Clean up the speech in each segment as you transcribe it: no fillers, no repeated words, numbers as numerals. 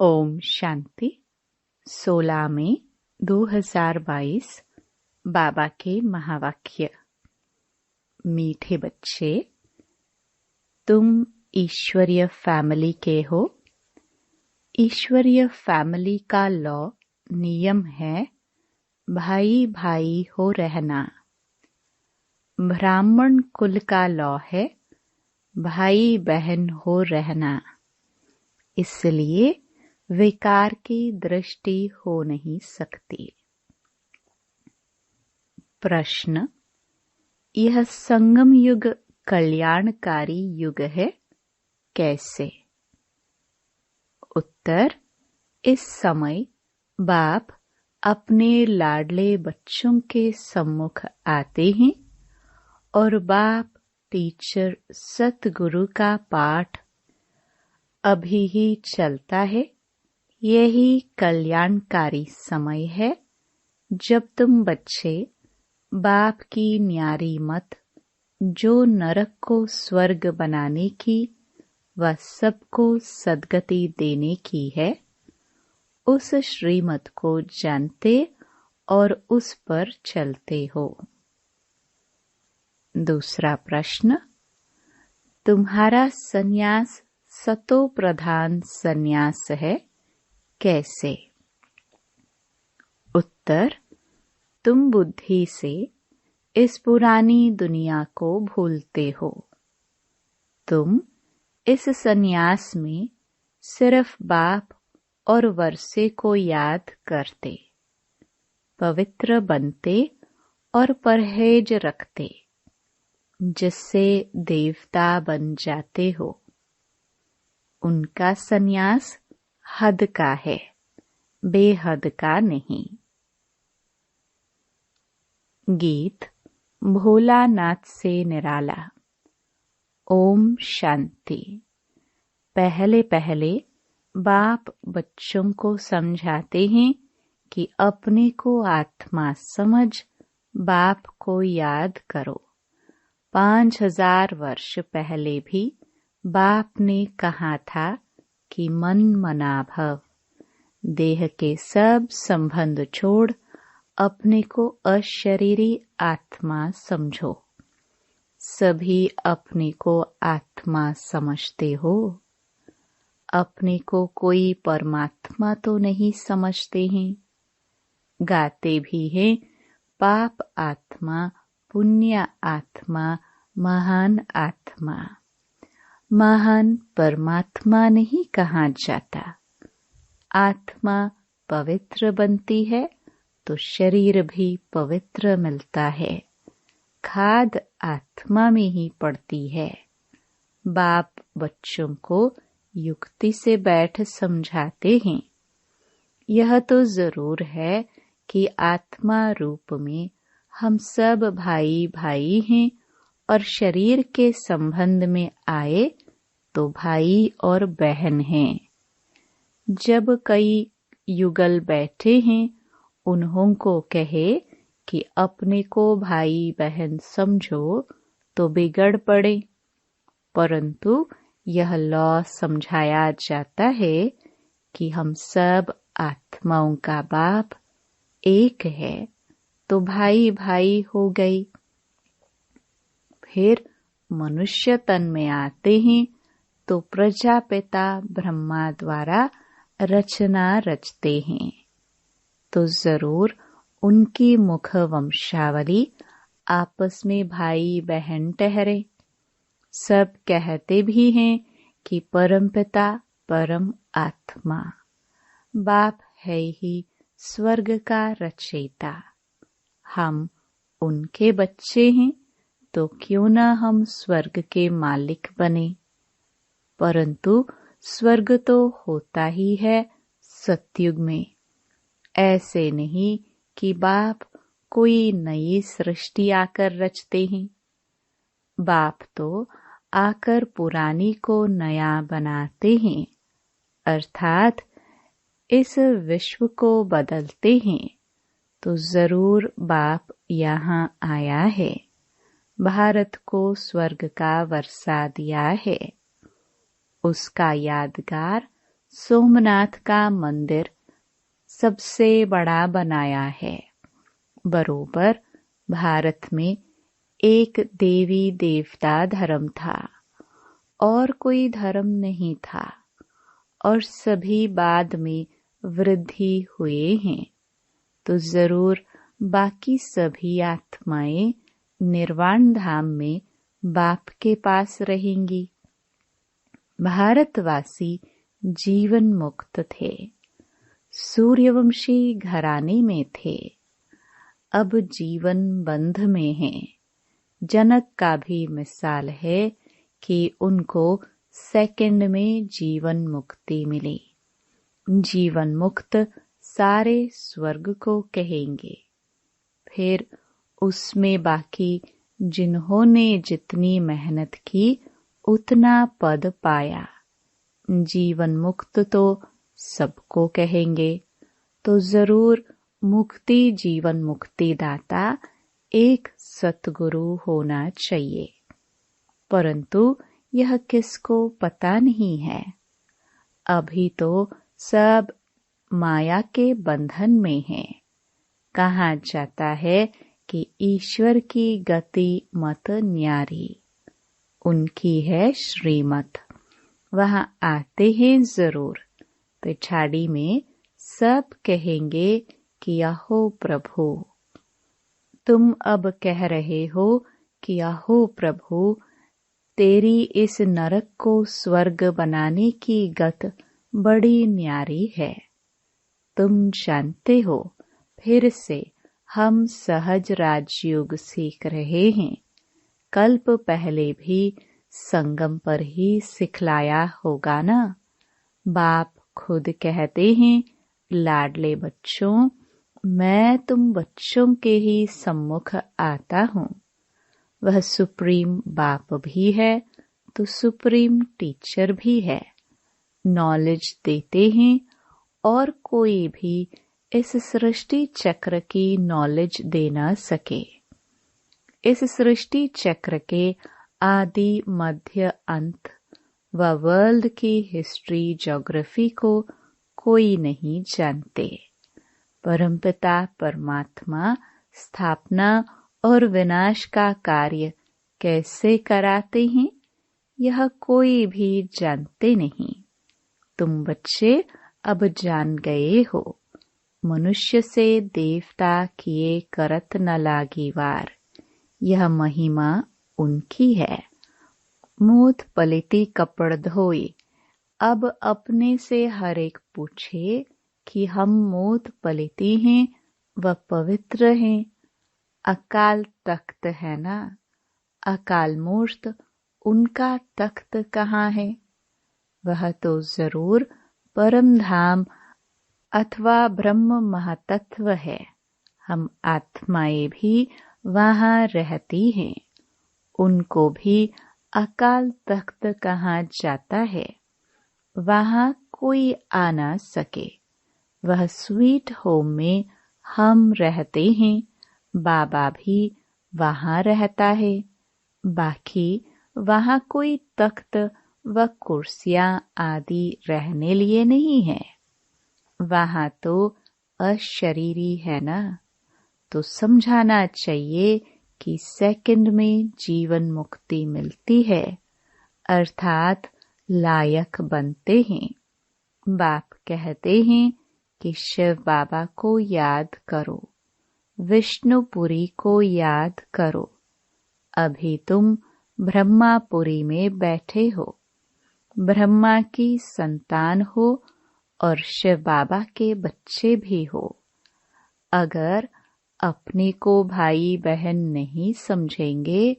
ओम शांति। 16 मई 2022 बाबा के महावाक्य। मीठे बच्चे, तुम ईश्वरीय फैमिली के हो। ईश्वरीय फैमिली का लॉ नियम है भाई भाई हो रहना। ब्राह्मण कुल का लॉ है भाई बहन हो रहना। इसलिए विकार की दृष्टि हो नहीं सकती। प्रश्न: यह संगम युग कल्याणकारी युग है, कैसे? उत्तर: इस समय बाप अपने लाडले बच्चों के सम्मुख आते हैं और बाप टीचर सतगुरु का पाठ अभी ही चलता है। यही कल्याणकारी समय है जब तुम बच्चे बाप की न्यारी मत, जो नरक को स्वर्ग बनाने की व सबको सद्गति देने की है, उस श्रीमत को जानते और उस पर चलते हो। दूसरा प्रश्न: तुम्हारा सन्यास सतो प्रधान सन्यास है, कैसे? उत्तर: तुम बुद्धि से इस पुरानी दुनिया को भूलते हो। तुम इस सन्यास में सिर्फ बाप और वर्षे को याद करते, पवित्र बनते और परहेज रखते, जिससे देवता बन जाते हो। उनका सन्यास हद का है, बेहद का नहीं। गीत भोलानाथ से निराला। ओम शांति। पहले पहले बाप बच्चों को समझाते हैं कि अपने को आत्मा समझ बाप को याद करो। 5000 वर्ष पहले भी बाप ने कहा था कि मन मना भव, देह के सब संबंध छोड़ अपने को अशरीरी आत्मा समझो। सभी अपने को आत्मा समझते हो, अपने को कोई परमात्मा तो नहीं समझते हैं। गाते भी हैं पाप आत्मा, पुण्य आत्मा, महान आत्मा। महान परमात्मा नहीं कहा जाता। आत्मा पवित्र बनती है तो शरीर भी पवित्र मिलता है। खाद आत्मा में ही पड़ती है। बाप बच्चों को युक्ति से बैठ समझाते हैं। यह तो जरूर है कि आत्मा रूप में हम सब भाई भाई हैं और शरीर के संबंध में आए तो भाई और बहन हैं। जब कई युगल बैठे हैं, उन्हों को कहे कि अपने को भाई बहन समझो तो बिगड़ पड़े, परंतु यह लॉ समझाया जाता है कि हम सब आत्माओं का बाप एक है तो भाई भाई हो गई। फिर मनुष्य तन में आते हैं तो प्रजापिता ब्रह्मा द्वारा रचना रचते हैं, तो जरूर उनकी मुख वंशावली आपस में भाई बहन ठहरे। सब कहते भी हैं कि परमपिता परम आत्मा बाप है ही स्वर्ग का रचयिता। हम उनके बच्चे हैं तो क्यों न हम स्वर्ग के मालिक बने। परंतु स्वर्ग तो होता ही है सतयुग में। ऐसे नहीं कि बाप कोई नई सृष्टि आकर रचते हैं। बाप तो आकर पुरानी को नया बनाते हैं, अर्थात इस विश्व को बदलते हैं। तो जरूर बाप यहाँ आया है, भारत को स्वर्ग का वर्षा दिया है। उसका यादगार सोमनाथ का मंदिर सबसे बड़ा बनाया है। बरोबर भारत में एक देवी देवता धर्म था और कोई धर्म नहीं था, और सभी बाद में वृद्धि हुए हैं, तो जरूर बाकी सभी आत्माएं निर्वाण धाम में बाप के पास रहेंगी। भारतवासी जीवन मुक्त थे, सूर्यवंशी घराने में थे, अब जीवन बंध में हैं। जनक का भी मिसाल है कि उनको सेकंड में जीवन मुक्ति मिली। जीवन मुक्त सारे स्वर्ग को कहेंगे। फिर उसमें बाकी जिन्होंने जितनी मेहनत की उतना पद पाया। जीवन मुक्त तो सबको कहेंगे, तो जरूर मुक्ति जीवन मुक्ति दाता एक सतगुरु होना चाहिए। परंतु यह किसको पता नहीं है। अभी तो सब माया के बंधन में है। कहा जाता है कि ईश्वर की गति मत न्यारी, उनकी है श्रीमत। वहां आते हैं जरूर, पिछाड़ी में सब कहेंगे कि अहो प्रभु, तुम अब कह रहे हो कि अहो प्रभु, तेरी इस नरक को स्वर्ग बनाने की गत बड़ी न्यारी है। तुम जानते हो, फिर से हम सहज राजयोग सीख रहे हैं। कल्प पहले भी संगम पर ही सिखलाया होगा ना। बाप खुद कहते हैं, लाडले बच्चों, मैं तुम बच्चों के ही सम्मुख आता हूँ। वह सुप्रीम बाप भी है तो सुप्रीम टीचर भी है। नॉलेज देते हैं, और कोई भी इस सृष्टि चक्र की नॉलेज दे न सके। इस सृष्टि चक्र के आदि मध्य अंत व वर्ल्ड की हिस्ट्री ज्योग्राफी को कोई नहीं जानते। परमपिता परमात्मा स्थापना और विनाश का कार्य कैसे कराते हैं, यह कोई भी जानते नहीं। तुम बच्चे अब जान गए हो। मनुष्य से देवता किए करत न लागी वार, यह महिमा उनकी है। मूत पलिती कपड़ धोए, अब अपने से हर एक पूछे कि हम मूत पलिती हैं व पवित्र हैं। अकाल तख्त है ना, अकाल मूर्त उनका तख्त कहाँ है। वह तो जरूर परम धाम अथवा ब्रह्म महातत्व है। हम आत्माएं भी वहां रहती हैं। उनको भी अकाल तख्त कहा जाता है। वहां कोई आ ना सके। वह स्वीट होम में हम रहते हैं। बाबा भी वहां रहता है। बाकी वहां कोई तख्त व कुर्सियां आदि रहने लिए नहीं है। वहां तो अशरीरी है ना, तो समझाना चाहिए कि सेकंड में जीवन मुक्ति मिलती है, अर्थात लायक बनते हैं। बाप कहते हैं कि शिव बाबा को याद करो, विष्णुपुरी को याद करो। अभी तुम ब्रह्मापुरी में बैठे हो, ब्रह्मा की संतान हो और शिव बाबा के बच्चे भी हो। अगर अपने को भाई बहन नहीं समझेंगे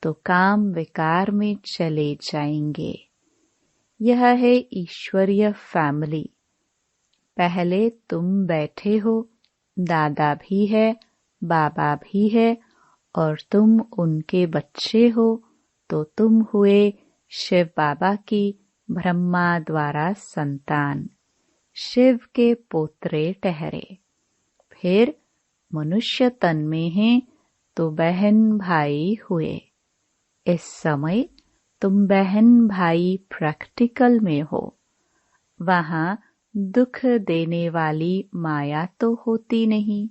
तो काम विकार में चले जाएंगे। यह है ईश्वरीय फैमिली। पहले तुम बैठे हो, दादा भी है, बाबा भी है, और तुम उनके बच्चे हो, तो तुम हुए शिव बाबा की ब्रह्मा द्वारा संतान, शिव के पोत्रे ठहरे। फिर मनुष्य तन में हैं तो बहन भाई हुए। इस समय तुम बहन भाई प्रैक्टिकल में हो। वहाँ दुख देने वाली माया तो होती नहीं।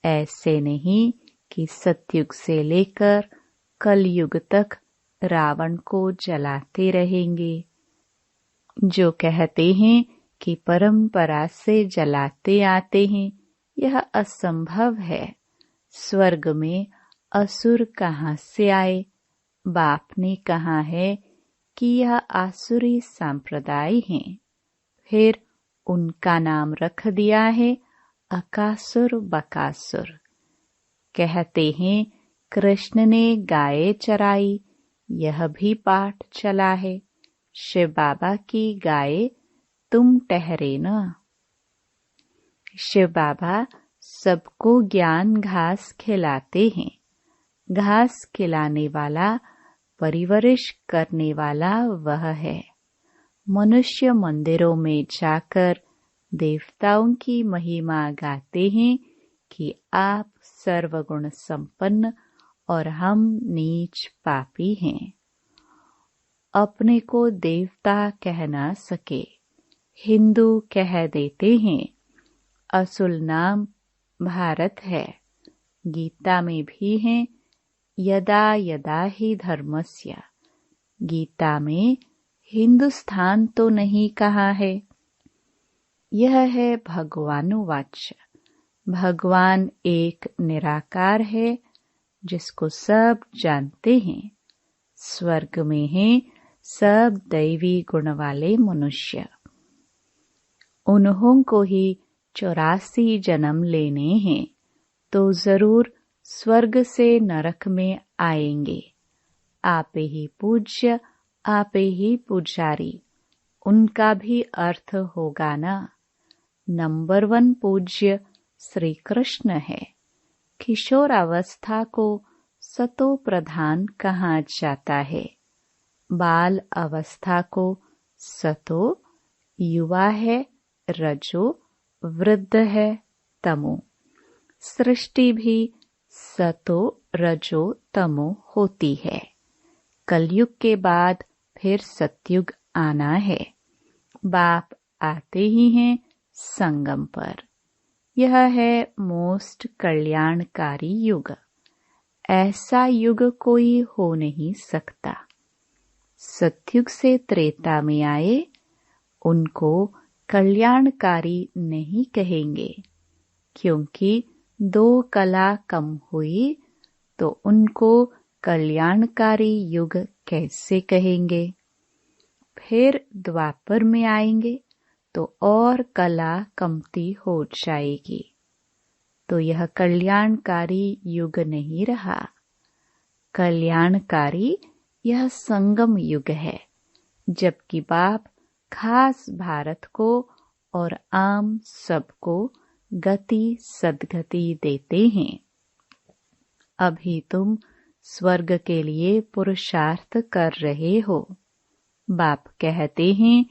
ऐसे नहीं कि सतयुग से लेकर कलयुग तक रावण को जलाते रहेंगे। जो कहते हैं कि परंपरा से जलाते आते हैं, यह असंभव है। स्वर्ग में असुर कहाँ से आए? बाप ने कहा है कि यह आसुरी संप्रदाय हैं। फिर उनका नाम रख दिया है अकासुर बकासुर। कहते हैं कृष्ण ने गाय चराई, यह भी पाठ चला है। शिव बाबा की गाय तुम ठहरे न। शिव बाबा सबको ज्ञान घास खिलाते हैं। घास खिलाने वाला, परिवरिश करने वाला वह है। मनुष्य मंदिरों में जाकर देवताओं की महिमा गाते हैं कि आप सर्वगुण संपन्न और हम नीच पापी हैं। अपने को देवता कह ना सके, हिंदू कह देते हैं। असुल नाम भारत है। गीता में भी है यदा यदा ही धर्मस्य। गीता में हिंदुस्तान तो नहीं कहा है। यह है भगवानुवाच। भगवान एक निराकार है जिसको सब जानते हैं। स्वर्ग में है सब दैवी गुण वाले मनुष्य। उन्हों को ही 84 जन्म लेने हैं तो जरूर स्वर्ग से नरक में आएंगे। आपे ही पूज्य, आपे ही पुजारी, उनका भी अर्थ होगा ना। नंबर 1 पूज्य श्री कृष्ण है। किशोर अवस्था को सतो प्रधान कहा जाता है। बाल अवस्था को सतो, युवा है रजो, वृद्ध है तमो। सृष्टि भी सतो रजो तमो होती है। कलयुग के बाद फिर सतयुग आना है। बाप आते ही हैं संगम पर। यह है मोस्ट कल्याणकारी युग। ऐसा युग कोई हो नहीं सकता। सतयुग से त्रेता में आए, उनको कल्याणकारी नहीं कहेंगे, क्योंकि 2 कला कम हुई तो उनको कल्याणकारी युग कैसे कहेंगे। फिर द्वापर में आएंगे तो और कला कमती हो जाएगी, तो यह कल्याणकारी युग नहीं रहा। कल्याणकारी यह संगम युग है, जबकि बाप खास भारत को और आम सबको गति सद्गति देते हैं। अभी तुम स्वर्ग के लिए पुरुषार्थ कर रहे हो। बाप कहते हैं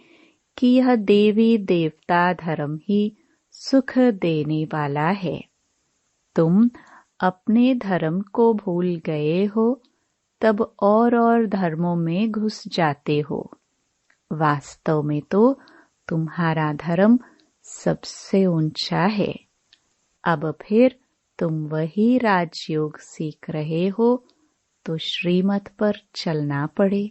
कि यह देवी देवता धर्म ही सुख देने वाला है। तुम अपने धर्म को भूल गए हो, तब और धर्मों में घुस जाते हो। वास्तव में तो तुम्हारा धर्म सबसे ऊंचा है। अब फिर तुम वही राजयोग सीख रहे हो, तो श्रीमत पर चलना पड़े।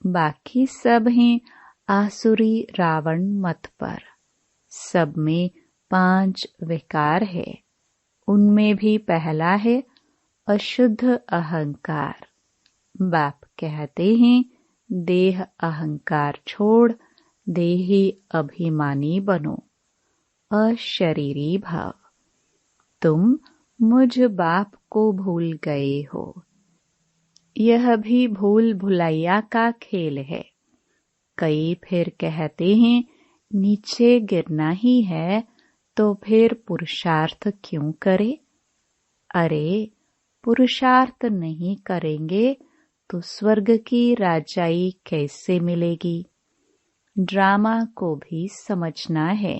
बाकी सब हैं आसुरी रावण मत पर। सब में 5 विकार है। उनमें भी पहला है अशुद्ध अहंकार। बाप कहते हैं देह अहंकार छोड़ देही अभिमानी बनो, अशरीरी भाव। तुम मुझ बाप को भूल गए हो। यह भी भूल भुलैया का खेल है। कई फिर कहते हैं नीचे गिरना ही है तो फिर पुरुषार्थ क्यों करे। अरे पुरुषार्थ नहीं करेंगे तो स्वर्ग की राजाई कैसे मिलेगी। ड्रामा को भी समझना है।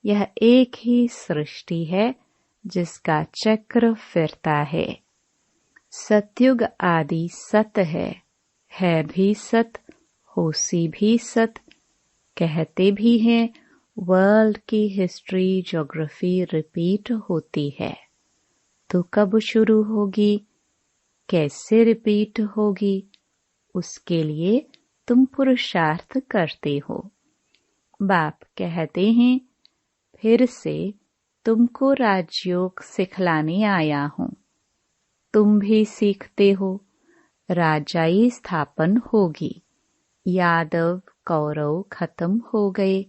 यह एक ही सृष्टि है जिसका चक्र फिरता है। सतयुग आदि सत है भी सत, होसी भी सत, कहते भी हैं वर्ल्ड की हिस्ट्री ज्योग्राफी रिपीट होती है, तो कब शुरू होगी, कैसे रिपीट होगी, उसके लिए तुम पुरुषार्थ करते हो। बाप कहते हैं फिर से तुमको राजयोग सिखलाने आया हूँ। तुम भी सीखते हो। राजाई स्थापन होगी, यादव कौरव खत्म हो गए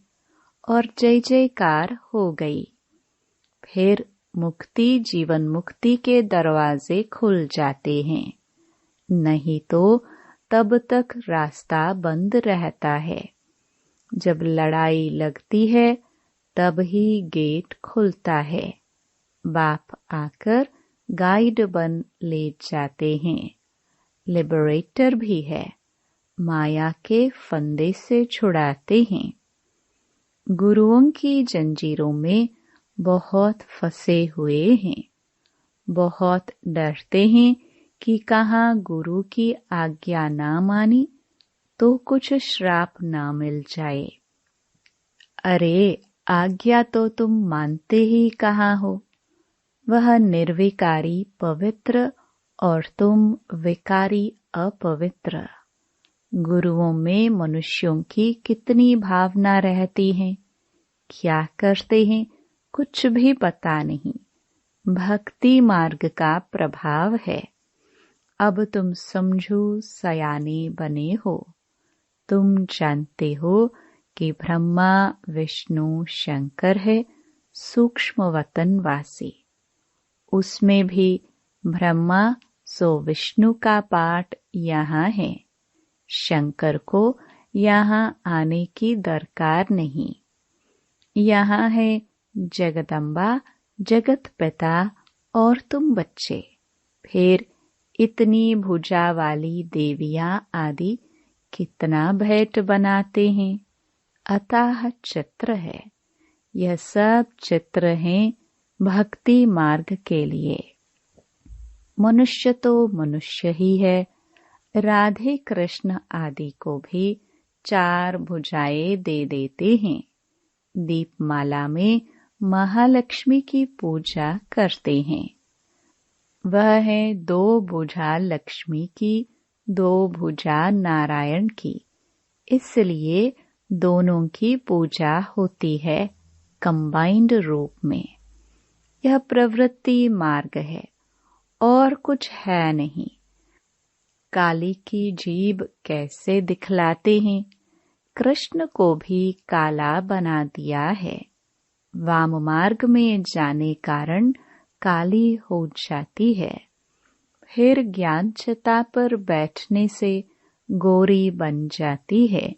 और जय जयकार हो गई। फिर मुक्ति जीवन मुक्ति के दरवाजे खुल जाते हैं, नहीं तो तब तक रास्ता बंद रहता है। जब लड़ाई लगती है तब ही गेट खुलता है। बाप आकर गाइड बन ले जाते हैं, लिबरेटर भी है, माया के फंदे से छुड़ाते हैं। गुरुओं की जंजीरों में बहुत फंसे हुए हैं, बहुत डरते हैं कि कहाँ गुरु की आज्ञा ना मानी तो कुछ श्राप ना मिल जाए। अरे आज्ञा तो तुम मानते ही कहाँ हो, वह निर्विकारी पवित्र और तुम विकारी अपवित्र। गुरुओं में मनुष्यों की कितनी भावना रहती है, क्या करते हैं कुछ भी पता नहीं। भक्ति मार्ग का प्रभाव है। अब तुम समझो सयाने बने हो। तुम जानते हो कि ब्रह्मा विष्णु शंकर है सूक्ष्म वतन वासी। उसमें भी ब्रह्मा सो विष्णु का पाठ यहाँ है। शंकर को यहाँ आने की दरकार नहीं। यहाँ है जगदम्बा जगत पिता और तुम बच्चे। फिर इतनी भुजा वाली देवियां आदि कितना भेंट बनाते हैं। अतः चित्र है, यह सब चित्र हैं भक्ति मार्ग के लिए। मनुष्य तो मनुष्य ही है। राधे कृष्ण आदि को भी 4 भुजाएं दे देते हैं। दीपमाला में महालक्ष्मी की पूजा करते हैं। वह है 2 भुजा लक्ष्मी की, 2 भुजा नारायण की, इसलिए दोनों की पूजा होती है कंबाइंड रूप में। यह प्रवृत्ति मार्ग है और कुछ है नहीं। काली की जीभ कैसे दिखलाते हैं, कृष्ण को भी काला बना दिया है। वाम मार्ग में जाने कारण काली हो जाती है। फिर ज्ञान छता पर बैठने से गोरी बन जाती है।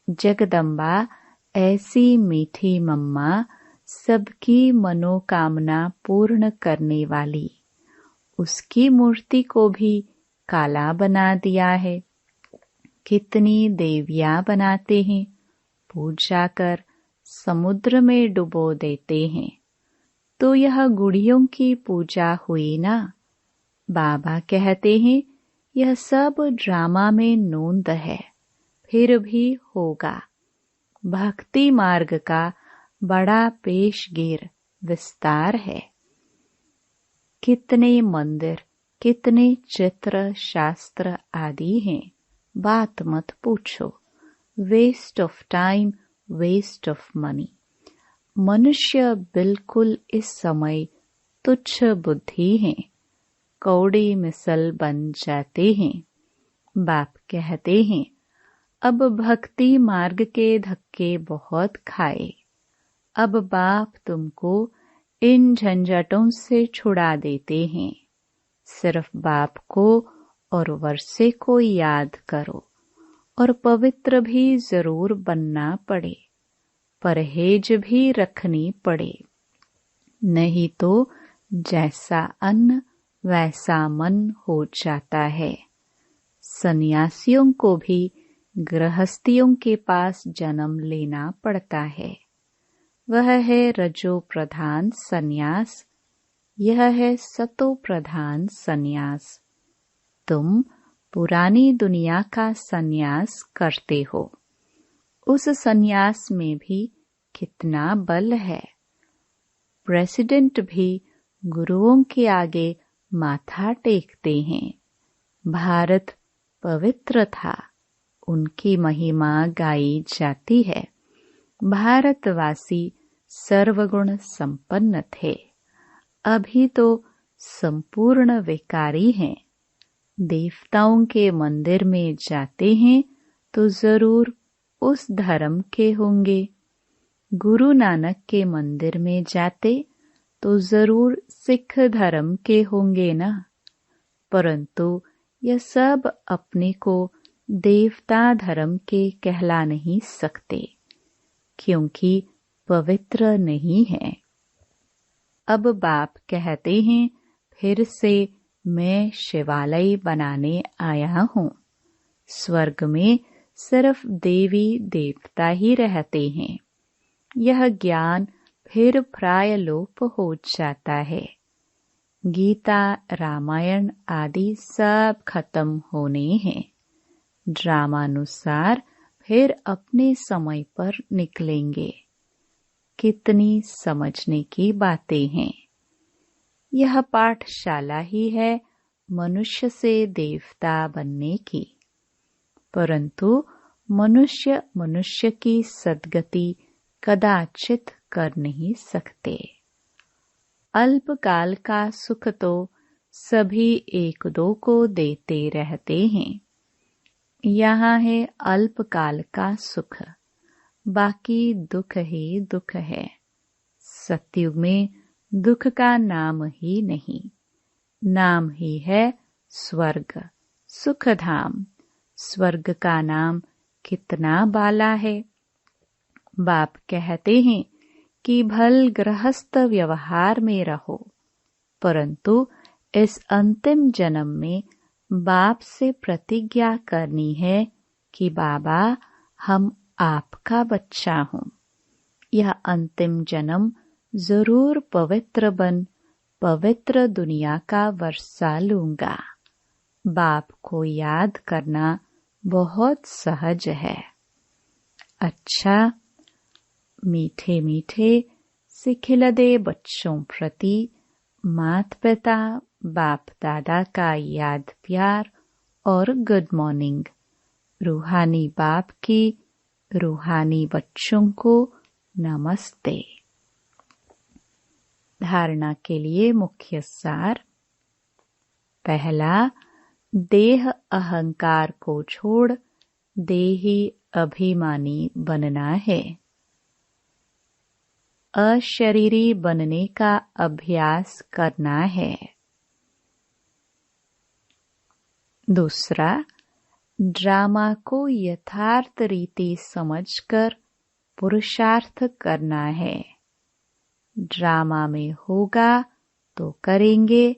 जगदम्बा ऐसी मीठी मम्मा, सबकी मनोकामना पूर्ण करने वाली, उसकी मूर्ति को भी काला बना दिया है। कितनी देवियां बनाते हैं, पूजा कर समुद्र में डुबो देते हैं। तो यह गुड़ियों की पूजा हुई ना। बाबा कहते हैं यह सब ड्रामा में नोंद है, फिर भी होगा। भक्ति मार्ग का बड़ा पेशगीर विस्तार है। कितने मंदिर, कितने चित्र शास्त्र आदि हैं, बात मत पूछो। Waste of time, waste of money. मनुष्य बिल्कुल इस समय तुच्छ बुद्धि है, कौड़ी मिसल बन जाते हैं। बाप कहते हैं अब भक्ति मार्ग के धक्के बहुत खाए। अब बाप तुमको इन झंझटों से छुड़ा देते हैं। सिर्फ बाप को और वर्षे को याद करो और पवित्र भी जरूर बनना पड़े, परहेज भी रखनी पड़े। नहीं तो जैसा अन्न वैसा मन हो जाता है। सन्यासियों को भी गृहस्थियों के पास जन्म लेना पड़ता है। वह है रजो प्रधान सन्यास, यह है सतो प्रधान सन्यास। तुम पुरानी दुनिया का सन्यास करते हो। उस सन्यास में भी कितना बल है। प्रेसिडेंट भी गुरुओं के आगे माथा टेकते हैं। भारत पवित्र था, उनकी महिमा गाई जाती है। भारतवासी सर्वगुण संपन्न थे, अभी तो संपूर्ण विकारी हैं। देवताओं के मंदिर में जाते हैं तो जरूर उस धर्म के होंगे। गुरु नानक के मंदिर में जाते तो जरूर सिख धर्म के होंगे ना। परंतु यह सब अपने को देवता धर्म के कहला नहीं सकते, क्योंकि पवित्र नहीं है। अब बाप कहते हैं, फिर से मैं शिवालय बनाने आया हूँ। स्वर्ग में सिर्फ देवी देवता ही रहते हैं। यह ज्ञान फिर प्राय लोप हो जाता है। गीता, रामायण आदि सब खत्म होने हैं। ड्रामानुसार फिर अपने समय पर निकलेंगे। कितनी समझने की बातें हैं। यह पाठशाला ही है मनुष्य से देवता बनने की। परंतु मनुष्य मनुष्य की सद्गति कदाचित कर नहीं सकते। अल्पकाल का सुख तो सभी एक दो को देते रहते हैं। यहाँ है अल्पकाल का सुख, बाकी दुख ही दुख है। सतयुग में दुख का नाम ही नहीं, नाम ही है स्वर्ग, सुखधाम। स्वर्ग का नाम कितना बाला है। बाप कहते हैं कि भल गृहस्थ व्यवहार में रहो, परंतु इस अंतिम जन्म में बाप से प्रतिज्ञा करनी है कि बाबा हम आपका बच्चा हूँ। यह अंतिम जन्म जरूर पवित्र बन पवित्र दुनिया का वर्षा लूंगा। बाप को याद करना बहुत सहज है। अच्छा, मीठे मीठे सिखिलदे बच्चों प्रति माता पिता बाप दादा का याद प्यार और गुड मॉर्निंग। रूहानी बाप की रूहानी बच्चों को नमस्ते। धारणा के लिए मुख्य सार। पहला, देह अहंकार को छोड़ देही अभिमानी बनना है। अशरीरी बनने का अभ्यास करना है। दूसरा, ड्रामा को यथार्थ रीति समझकर पुरुषार्थ करना है। ड्रामा में होगा तो करेंगे,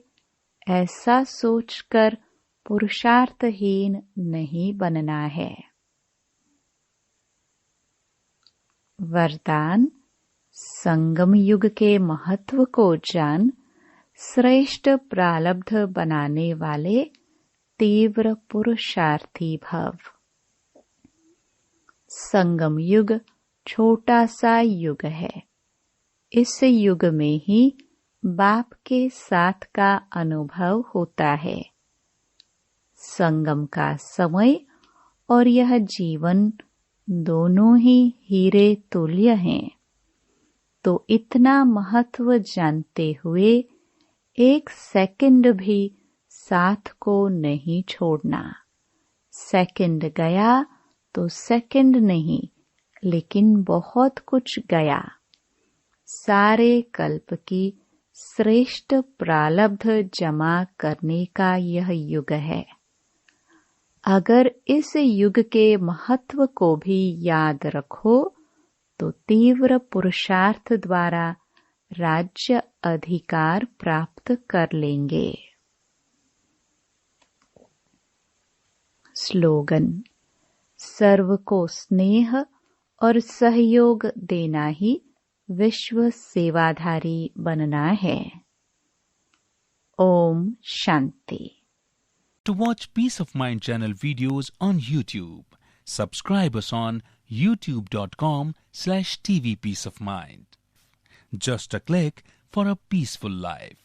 ऐसा सोचकर पुरुषार्थहीन नहीं बनना है। वरदान, संगम युग के महत्व को जान श्रेष्ठ प्रारब्ध बनाने वाले तीव्र पुरुषार्थी भव। संगम युग छोटा सा युग है। इस युग में ही बाप के साथ का अनुभव होता है। संगम का समय और यह जीवन दोनों ही हीरे तुल्य हैं। तो इतना महत्व जानते हुए एक सेकंड भी साथ को नहीं छोड़ना। सेकंड गया तो सेकंड नहीं, लेकिन बहुत कुछ गया। सारे कल्प की श्रेष्ठ प्रारब्ध जमा करने का यह युग है। अगर इस युग के महत्व को भी याद रखो तो तीव्र पुरुषार्थ द्वारा राज्य अधिकार प्राप्त कर लेंगे। स्लोगन, सर्व को स्नेह और सहयोग देना ही विश्व सेवाधारी बनना है। Om Shanti. To watch Peace of Mind channel videos on YouTube, subscribe us on youtube.com/tvpeaceofmind. Just a click for a peaceful life.